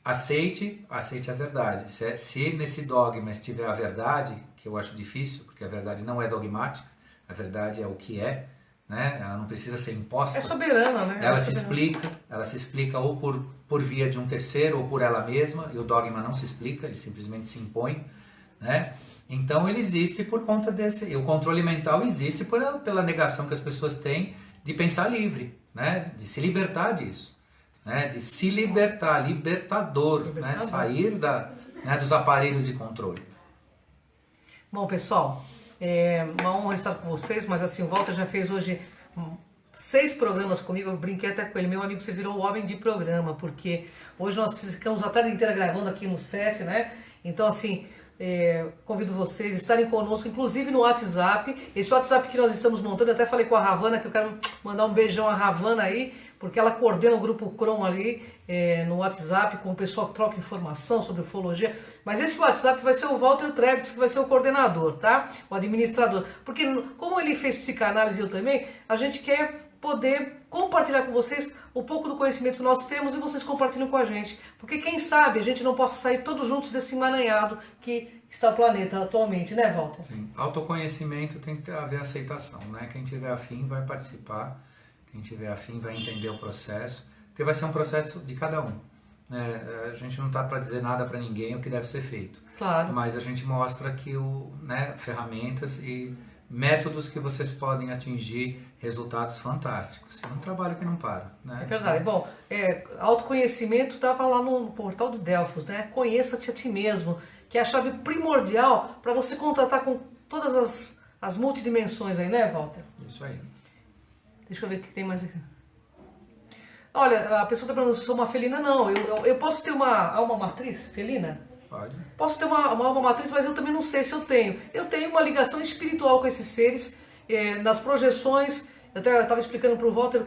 Aceite a verdade. Se nesse dogma estiver a verdade, que eu acho difícil, porque a verdade não é dogmática, a verdade é o que é, né? Ela não precisa ser imposta. É soberana, né? Ela se explica ou por via de um terceiro ou por ela mesma, e o dogma não se explica, ele simplesmente se impõe, né? Então ele existe por conta desse, e o controle mental existe pela negação que as pessoas têm de pensar livre, né? De se libertar disso, né? De se libertar, libertador. Né? Sair dos aparelhos de controle. Bom, pessoal, é uma honra estar com vocês, mas assim, o Walter já fez hoje 6 programas comigo, eu brinquei até com ele, meu amigo, você virou o homem de programa, porque hoje nós ficamos a tarde inteira gravando aqui no set, né? Então, assim, convido vocês a estarem conosco, inclusive no WhatsApp. Esse WhatsApp que nós estamos montando, eu até falei com a Ravana, que eu quero mandar um beijão à Ravana aí, porque ela coordena o grupo Crom ali no WhatsApp, com o pessoal que troca informação sobre ufologia. Mas esse WhatsApp vai ser o Walter Trebitz, que vai ser o coordenador, tá? O administrador. Porque como ele fez psicanálise e eu também, a gente quer poder compartilhar com vocês um pouco do conhecimento que nós temos e vocês compartilham com a gente. Porque quem sabe a gente não possa sair todos juntos desse emaranhado que está o planeta atualmente, né, Walter? Sim. Autoconhecimento tem que haver aceitação, né? Quem tiver afim vai participar, quem tiver afim vai entender o processo, porque vai ser um processo de cada um. Né? A gente não está para dizer nada para ninguém o que deve ser feito. Claro. Mas a gente mostra que ferramentas e métodos que vocês podem atingir resultados fantásticos. É um trabalho que não para. Né? É verdade. Bom, autoconhecimento estava lá no portal do Delfos, né? Conheça-te a ti mesmo, que é a chave primordial para você contratar com todas as multidimensões aí, né, Walter? Isso aí. Deixa eu ver o que tem mais aqui. Olha, a pessoa está perguntando se eu sou uma felina. Não, eu posso ter uma alma matriz felina? Pode. Posso ter uma alma matriz, mas eu também não sei se eu tenho. Eu tenho uma ligação espiritual com esses seres, nas projeções. Eu até estava explicando para o Walter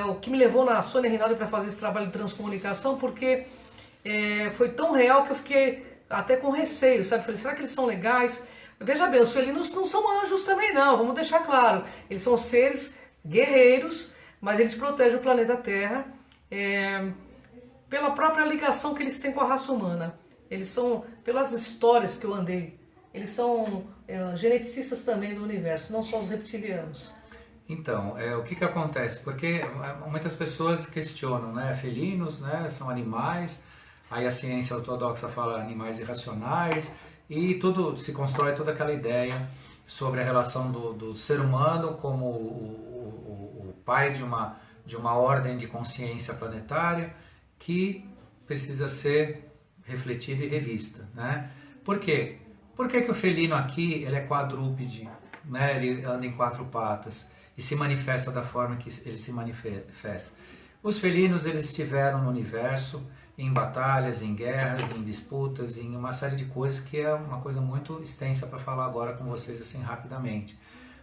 o que me levou na Sônia Rinaldi para fazer esse trabalho de transcomunicação, porque foi tão real que eu fiquei até com receio, sabe? Falei, será que eles são legais? Veja bem, os felinos não são anjos também não, vamos deixar claro. Eles são seres guerreiros, mas eles protegem o planeta Terra pela própria ligação que eles têm com a raça humana. Eles são, pelas histórias que eu andei, eles são geneticistas também do universo, não só os reptilianos. Então, o que acontece? Porque muitas pessoas questionam, né? Felinos, né? São animais, aí a ciência ortodoxa fala animais irracionais, e tudo se constrói toda aquela ideia sobre a relação do ser humano como o pai de uma ordem de consciência planetária que precisa ser refletida e revista, né? Por quê? Por que o felino aqui ele é quadrúpede, né? Ele anda em 4 patas e se manifesta da forma que ele se manifesta? Os felinos eles estiveram no universo em batalhas, em guerras, em disputas, em uma série de coisas que é uma coisa muito extensa para falar agora com vocês assim rapidamente.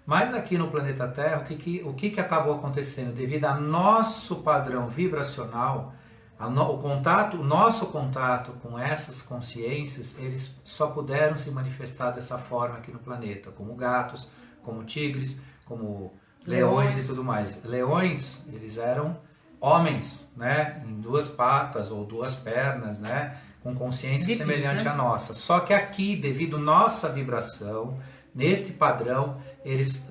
Mas aqui no planeta Terra, o que acabou acontecendo devido ao nosso padrão vibracional? O nosso contato com essas consciências, eles só puderam se manifestar dessa forma aqui no planeta, como gatos, como tigres, como leões e tudo mais. Leões, eles eram homens, né, em 2 patas ou 2 pernas, né, com consciência semelhante à nossa. Só que aqui, devido à nossa vibração, neste padrão, eles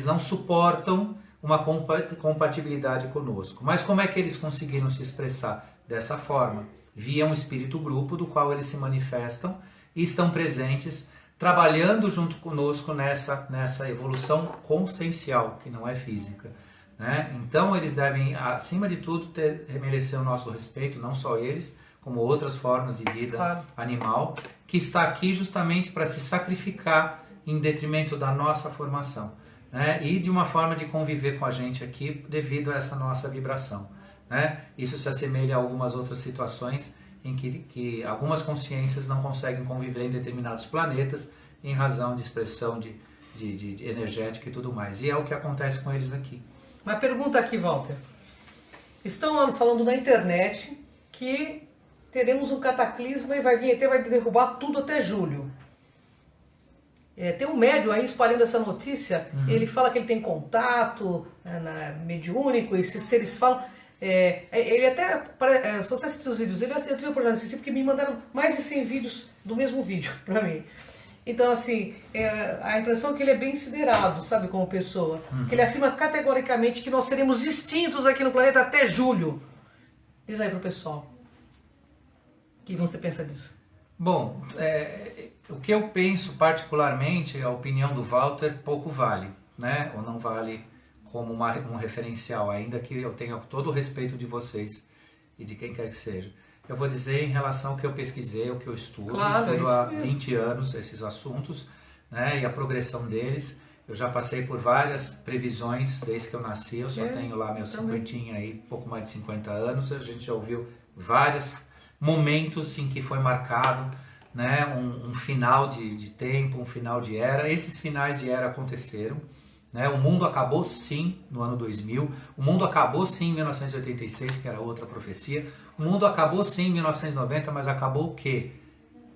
não suportam uma compatibilidade conosco. Mas como é que eles conseguiram se expressar? Dessa forma, via um espírito grupo do qual eles se manifestam e estão presentes, trabalhando junto conosco nessa evolução consciencial, que não é física. Né? Então eles devem, acima de tudo, merecer o nosso respeito, não só eles, como outras formas de vida animal, que está aqui justamente para se sacrificar em detrimento da nossa formação, né? E de uma forma de conviver com a gente aqui devido a essa nossa vibração. Né? Isso se assemelha a algumas outras situações em que algumas consciências não conseguem conviver em determinados planetas em razão de expressão de energética e tudo mais. E é o que acontece com eles aqui. Uma pergunta aqui, Walter. Estão falando na internet que teremos um cataclisma e vai derrubar tudo até julho. Tem um médium aí espalhando essa notícia, ele fala que ele tem contato mediúnico, e se eles falam... ele até, se você assistir os vídeos dele, eu tive a oportunidade de assistir porque me mandaram mais de 100 vídeos do mesmo vídeo para mim. Então, assim, a impressão é que ele é bem considerado, sabe, como pessoa. Que ele afirma categoricamente que nós seremos extintos aqui no planeta até julho. Diz aí pro pessoal. O que você pensa disso? Bom, o que eu penso particularmente, a opinião do Walter pouco vale, né? Ou não vale como um referencial, ainda que eu tenha todo o respeito de vocês e de quem quer que seja. Eu vou dizer em relação ao que eu pesquisei, o que eu estudo, estudo há 20 anos esses assuntos, né, e a progressão deles. Eu já passei por várias previsões desde que eu nasci, eu só tenho lá meu cinquentinha aí, pouco mais de 50 anos, a gente já ouviu vários momentos em que foi marcado, né, um final de tempo, um final de era. Esses finais de era aconteceram. Né? O mundo acabou sim no ano 2000, o mundo acabou sim em 1986, que era outra profecia, o mundo acabou sim em 1990, mas acabou o quê?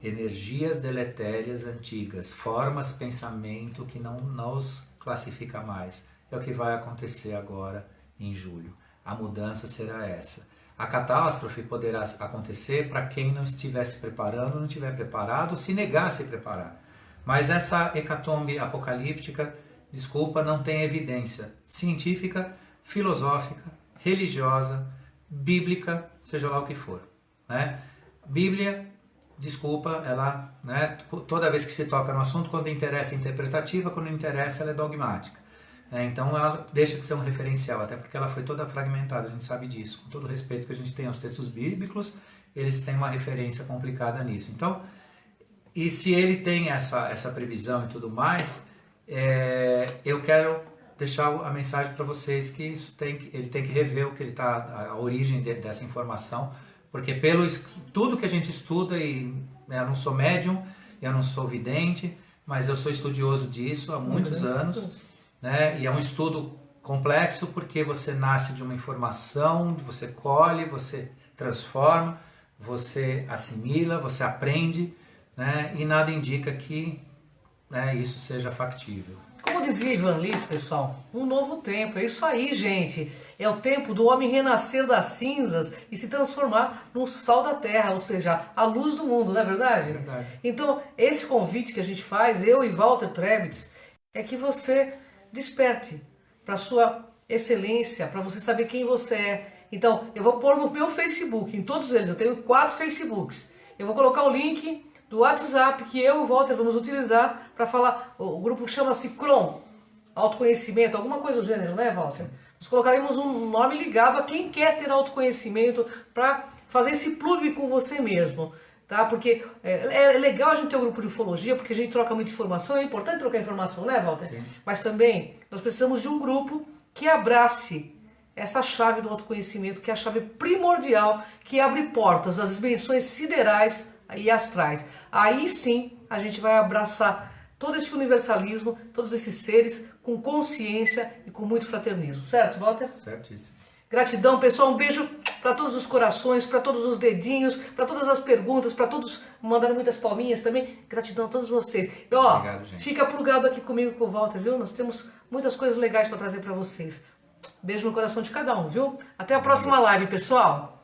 Energias deletérias antigas, formas, pensamento que não nos classifica mais. É o que vai acontecer agora em julho. A mudança será essa. A catástrofe poderá acontecer para quem não estivesse preparando, não estiver preparado, ou se negar a se preparar. Mas essa hecatombe apocalíptica, desculpa, não tem evidência científica, filosófica, religiosa, bíblica, seja lá o que for. Né? Bíblia, desculpa, ela, né, toda vez que se toca no assunto, quando interessa é interpretativa, quando não interessa ela é dogmática. Né? Então ela deixa de ser um referencial, até porque ela foi toda fragmentada, a gente sabe disso. Com todo o respeito que a gente tem aos textos bíblicos, eles têm uma referência complicada nisso. Então, e se ele tem essa previsão e tudo mais... eu quero deixar a mensagem para vocês que ele tem que rever o que ele está, a origem dessa informação, porque pelo tudo que a gente estuda, e eu não sou médium, eu não sou vidente, mas eu sou estudioso disso há muitos anos, né? E é um estudo complexo porque você nasce de uma informação, você colhe, você transforma, você assimila, você aprende, né? E nada indica que isso seja factível. Como dizia Ivan Lins, pessoal, um novo tempo. É isso aí, gente. É o tempo do homem renascer das cinzas e se transformar no sal da terra, ou seja, a luz do mundo, não é verdade? É verdade. Então, esse convite que a gente faz, eu e Walter Trebitz, é que você desperte para sua excelência, para você saber quem você é. Então, eu vou pôr no meu Facebook, em todos eles, eu tenho 4 Facebooks. Eu vou colocar o link do WhatsApp que eu e o Walter vamos utilizar para falar. O grupo chama-se CROM, autoconhecimento, alguma coisa do gênero, né, Walter? Nós colocaremos um nome ligado a quem quer ter autoconhecimento para fazer esse plug com você mesmo, tá? Porque é legal a gente ter um grupo de ufologia, porque a gente troca muita informação, é importante trocar informação, né, Walter? Sim. Mas também nós precisamos de um grupo que abrace essa chave do autoconhecimento, que é a chave primordial, que abre portas às dimensões siderais e astrais. Aí sim a gente vai abraçar todo esse universalismo, todos esses seres com consciência e com muito fraternismo. Certo, Walter? Certíssimo. Gratidão, pessoal. Um beijo para todos os corações, para todos os dedinhos, para todas as perguntas, para todos mandaram muitas palminhas também. Gratidão a todos vocês. E, obrigado, gente. Fica plugado aqui comigo com o Walter, viu? Nós temos muitas coisas legais para trazer para vocês. Beijo no coração de cada um, viu? Até a próxima live, pessoal.